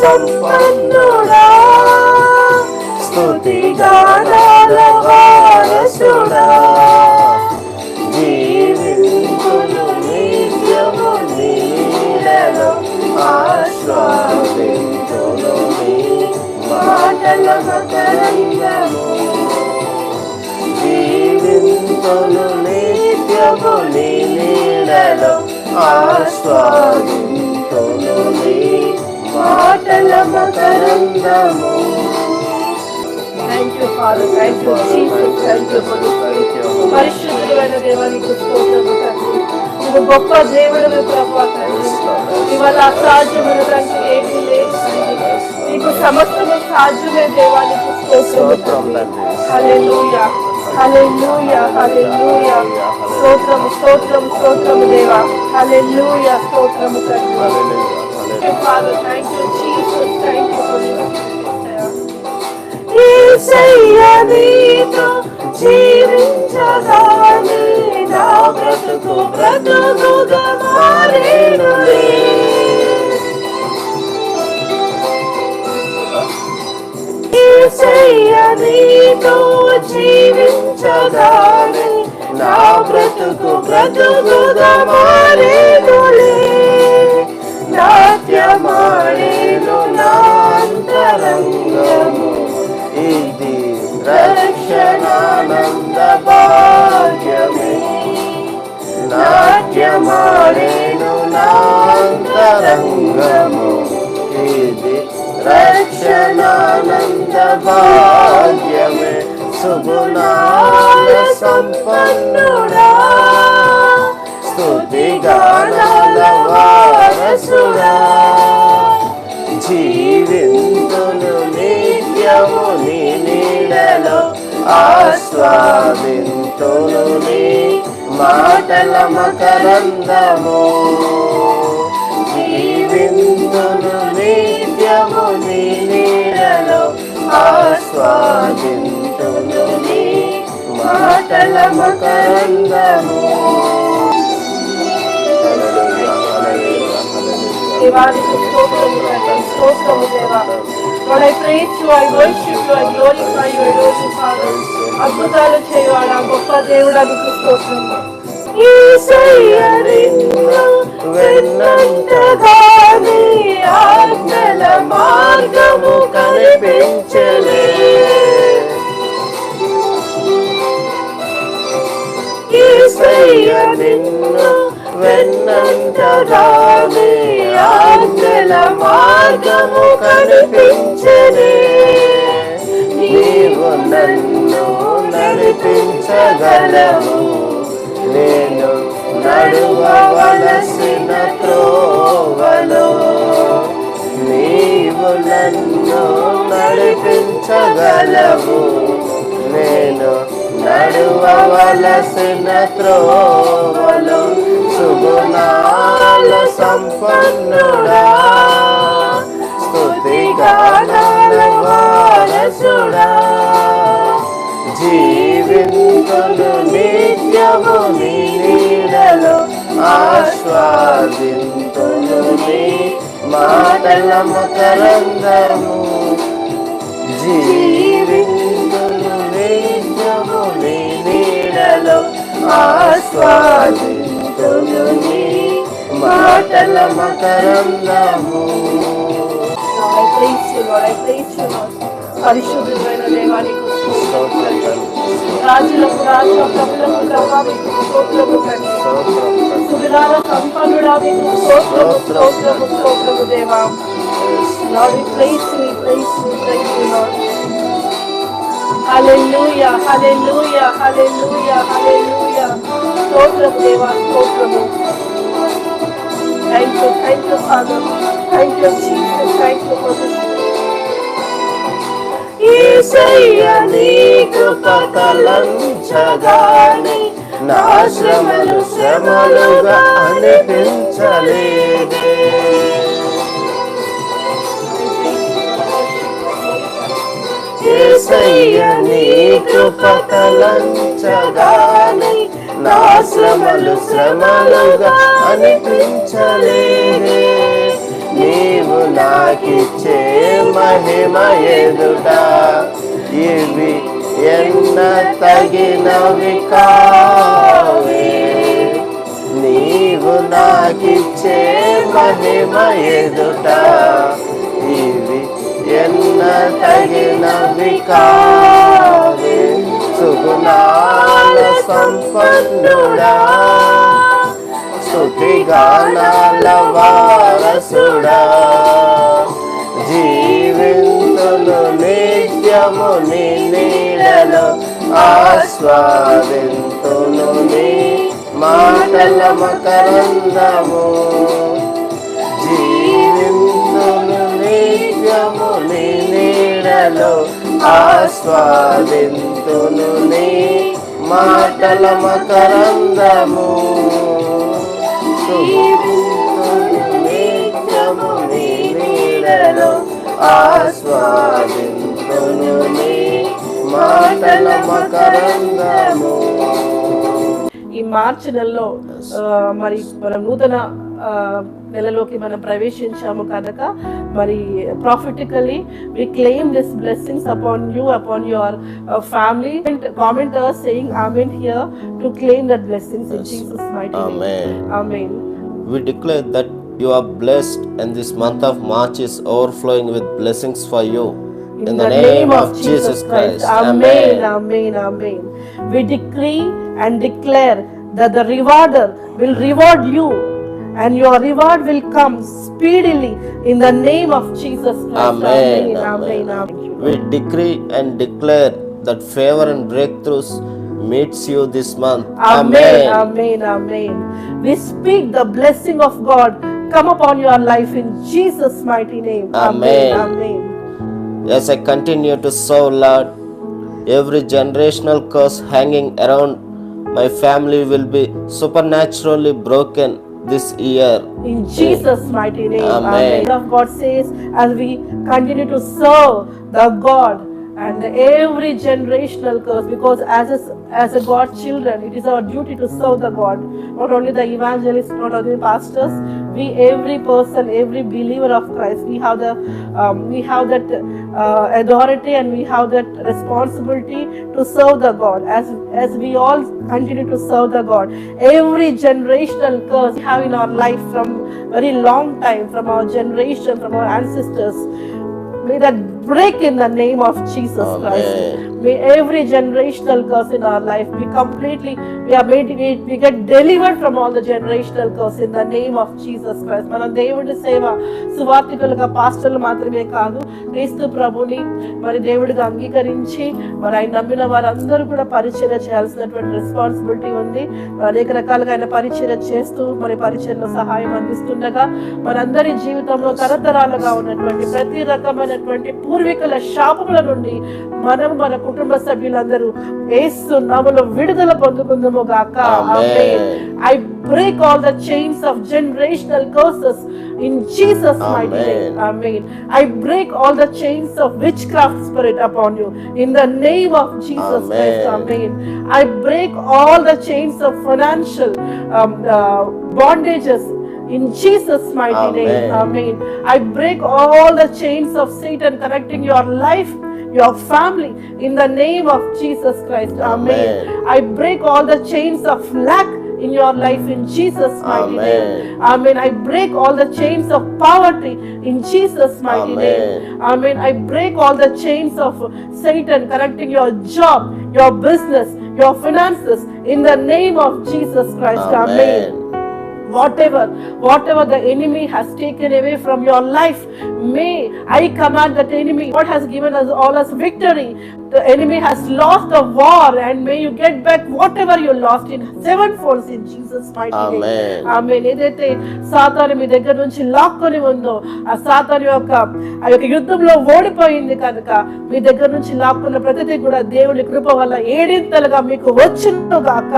సంపన్నుడా, స్తుతి గానాల వారసుడా, జీవింతును నిత్యము నీడలో ఆస్వాదింతును నీ మాటల మకరందము, జీవింతును నిత్యము నీ నీడలో ఆస్వాదింతును నీ మాటల మకరందము. Thank you, Father. Thank you, Jesus. Thank you, పరిశుద్ధుడైన దేవానికి స్తోత్రము తండ్రి. నువ్వు గొప్ప దేవుడవు ప్రభువా తండ్రి. ఇవాళ అసాధ్యమైన తండ్రి ఏమీ లేదు తండ్రి. నీకు సమస్తము సాధ్యమే దేవానికి స్తోత్రము తండ్రి. హల్లెలూయా, హల్లెలూయా, హల్లెలూయా. స్తోత్రము, స్తోత్రము, స్తోత్రము దేవా. హల్లెలూయా, స్తోత్రము తండ్రి. Father, thank you, Jesus. Thank you for your యేసయ్యా నీతో జీవించగానే నా బ్రతుకు బ్రతుకుగా మారేనులే. యేసయ్యా నీతో జీవించగానే నా బ్రతుకు బ్రతుకుగా మారేనులే. నాట్యమాడేను నా అంతరంగము, ఇది రక్షణానంద భాగ్యమే. నాట్యమాడేను నా అంతరంగము, ఇది రక్షణానంద భాగ్యమే. సుగుణాల సంపన్నుడా, స్తుతి గానాల వారసుడా, జీవింతును నిత్యము నీ నీడలో ఆస్వాదింతును నీ మాటల మకరందము, జీవింతును నిత్యము నీ నీడలో ఆస్వాదింతును నీ మాటల మకరందము. దేవానికి స్తోత్రము తండ్రి, స్తోత్రము దేవా. Lord, I praise you, I worship you, I glorify you, I adore you, Father. అద్భుతాలు చేయవాడా గొప్ప దేవుడానికి స్తోత్రము. యేసయ్యా నిన్ను వెన్నంటగానే ఆజ్ఞల మార్గము కనిపించలే. యేసయ్యా నిన్ను వెన్నంటగానే ఆజ్ఞల మార్గము కనిపించలే. నీవు నన్ను నడిపించగలవు, నేను నడువవలసిన త్రోవలో. నీవు నన్ను నడిపించగలవు, నేను నడువవలసిన త్రోవలో. సుగుణాల సంపన్నుడా, స్తుతి గానాల వారసుడా, జీవింతును నిత్యము నీ నీడలో ఆస్వాదింతును నీ మాటల మకరందము, జీవింతును నిత్యము నీ నీడలో ఆస్వాదింతును నీ మాటల మకరందము. పరిశుద్ధమైన దేవానికి రాజులకు రాజు, ప్రభులకు ప్రభావికు స్తోత్రము తండ్రి. సుగుణాల సంపన్నుడా మీకు స్తోత్రము, స్తోత్రము, స్తోత్రము దేవా. Lord, we praise you, we praise you, we praise you, Lord. Hallelujah, hallelujah, hallelujah, hallelujah. స్తోత్రము దేవా, స్తోత్రము. Thank you, Father. Thank you, Jesus. Thank you for this. యేసయ్యా నీ కృప తలంచగానే నా శ్రమలు శ్రమలుగా అనిపించలేదే. యేసయ్యా నీ కృప తలంచగానే నా శ్రమలు శ్రమలుగా అనిపించలేదే. నీవు నాకిచ్చే మహిమ ఎదుట ఇవి ఎన్న తగినవి కావే. నీవు నాకిచ్చే మహిమ ఎదుట ఇవి ఎన్న తగినవి కావే. సుగుణాల సంపన్నుడా, స్తుతిగానాల వారసుడా, జీవింతును నిత్యము నీ నీడలో, ఆస్వాదింతును నీ మాటల మకరందము. జీవింతును నిత్యము నీ నీడలో, ఆస్వాదింతును నీ మాటల మకరందము. నిత్యము నీ నీడలో, ఆస్వాదింతును నీ మాటల మకరందము. ఈ మార్చి నెలలో మరి మనం నూతన నెలలోకి మనం ప్రవేశించాము కనుక మరి ప్రాఫిటికలీ we claim this blessings upon you, upon your family. And commenters saying amen here to claim that blessings in Jesus mighty name. Amen. We declare that you are blessed and this month of March is overflowing with blessings for you. In the name of Jesus Christ. Amen. Amen. Amen. We decree and declare that the rewarder will reward you and your reward will come speedily in the name of Jesus Christ. Amen. Amen. Amen. We decree and declare that favor and breakthroughs meets you this month. Amen. Amen. Amen. We speak the blessing of God come upon your life in Jesus mighty name. Amen. Amen. As I continue to serve Lord, every generational curse hanging around my family will be supernaturally broken this year. In Jesus mighty name. Amen. Amen. Of God says as we continue to serve the God and every generational curse, because as a God children it is our duty to serve the God, not only the evangelists, not only the pastors, we every person, every believer of Christ, we have that authority and we have that responsibility to serve the God. As we all continue to serve the God, every generational curse we have in our life from very long time, from our generation, from our ancestors, may that break in the name of Jesus Christ. May every generational curse in our life be completely, we get delivered from all the generational curse in the name of Jesus Christ. మన దేవుడి సేవ సువార్తికులుగా పాస్టర్లు మాత్రమే కాదు, క్రీస్తు ప్రభుని మరి దేవుడిగా అంగీకరించి మరి ఆయన నమ్మిన వారందరూ కూడా పరిచర్య చేయాల్సినటువంటి రెస్పాన్సిబిలిటీ ఉంది. అనేక రకాలుగా ఆయన పరిచర్య చేస్తూ మరి పరిచర్యలో సహాయం అందిస్తుండగా మనందరి జీవితంలో తరతరాలుగా ఉన్నటువంటి ప్రతి రకమైనటువంటి పూర్వీకుల శాపముల నుండి మనం మన కుటుంబ సభ్యులందరూ యేసు నామములో విడుదల పొందుకుందాము గాక. ఆమేన్. I break all the chains of generational curses in Jesus mighty name. Amen. I break all the chains of witchcraft spirit upon you in the name of Jesus Christ. Amen. I break all the chains of financial bondages in Jesus mighty name. Amen. I break all the chains of Satan connecting your life, your family in the name of Jesus Christ. Amen. I break all the chains of lack in your life in Jesus mighty name. Amen. I break all the chains of poverty in Jesus mighty name. Amen. I break all the chains of Satan connecting your job, your business, your finances in the name of Jesus Christ. Amen. Whatever the enemy has taken away from your life, may I command that enemy. God has given us all as victory. The enemy has lost the war and may you get back whatever you lost in sevenfold in Jesus mighty name. Amen. ఏదైతే సాతాను మీ దగ్గర నుంచి లాక్కొని ఉందో ఆ సాతాను యొక్క యుద్ధంలో ఓడిపోయింది కనుక మీ దగ్గర నుంచి లాక్కున్న ప్రతిదీ కూడా దేవుని కృప వల్ల ఏడింతలుగా మీకు వచ్చును గాక.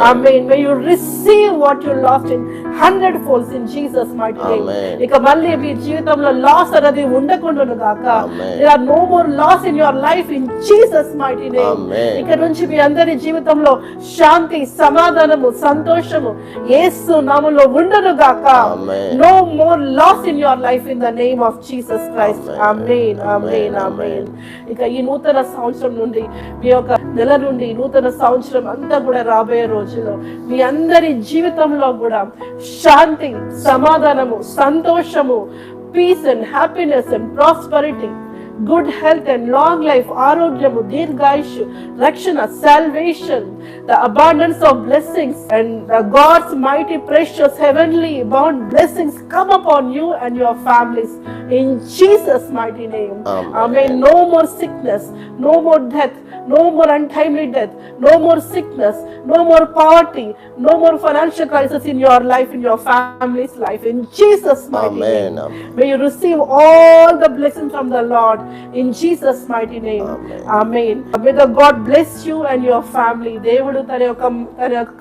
Amen. May you receive what you lost in 100 folds in Jesus mighty name. Amen. ఇక మళ్ళీ మీ జీవితంలో లాస్ అనేది ఉండకుండాను గాక. Amen. There are no more loss in your life in Jesus mighty name. Amen. ఇక నుంచి మీ అందరి జీవితంలో శాంతి, సమాధానము, సంతోషము యేసు నామములో ఉండును గాక. Amen. No more loss in your life in the name of Jesus Christ. Amen. Amen. Amen. ఇక ఈ నూతన సంవత్సరం నుండి మీ యొక్క నెల నుండి నూతన సంవత్సరం అంతా కూడా రాబోయే రోజుల్లో మీ అందరి జీవితంలో కూడా శాంతి, సమాధానము, సంతోషము, peace and happiness and prosperity, good health and long life, ఆరోగ్యము, దీర్ఘాయుషు, రక్షణ, salvation, the abundance of blessings and God's mighty precious heavenly bound blessings come upon you and your families in Jesus mighty name. Amen. Amen. No more sickness, no more death, no more untimely death, no more sickness, no more poverty, no more financial crisis in your life, in your family's life, in Jesus mighty Amen. name. May you receive all the blessings from the Lord in Jesus mighty name. Amen. Amen. May the God bless you and your family. దేవుడు తన యొక్క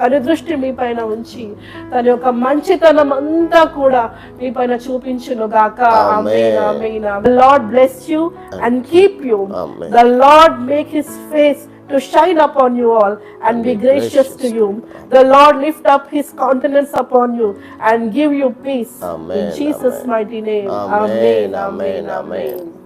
కనుదృష్టి మీ పైన ఉంచి తన యొక్క మంచితనం అంతా కూడా మీ పైన చూపించును గాక. Amen. Amen. The Lord bless you and keep you. Amen. The Lord make his face to shine upon you all and be gracious to you. The Lord lift up his countenance upon you and give you peace. Amen. In Jesus' Amen. mighty name. Amen. Amen. Amen. Amen. Amen.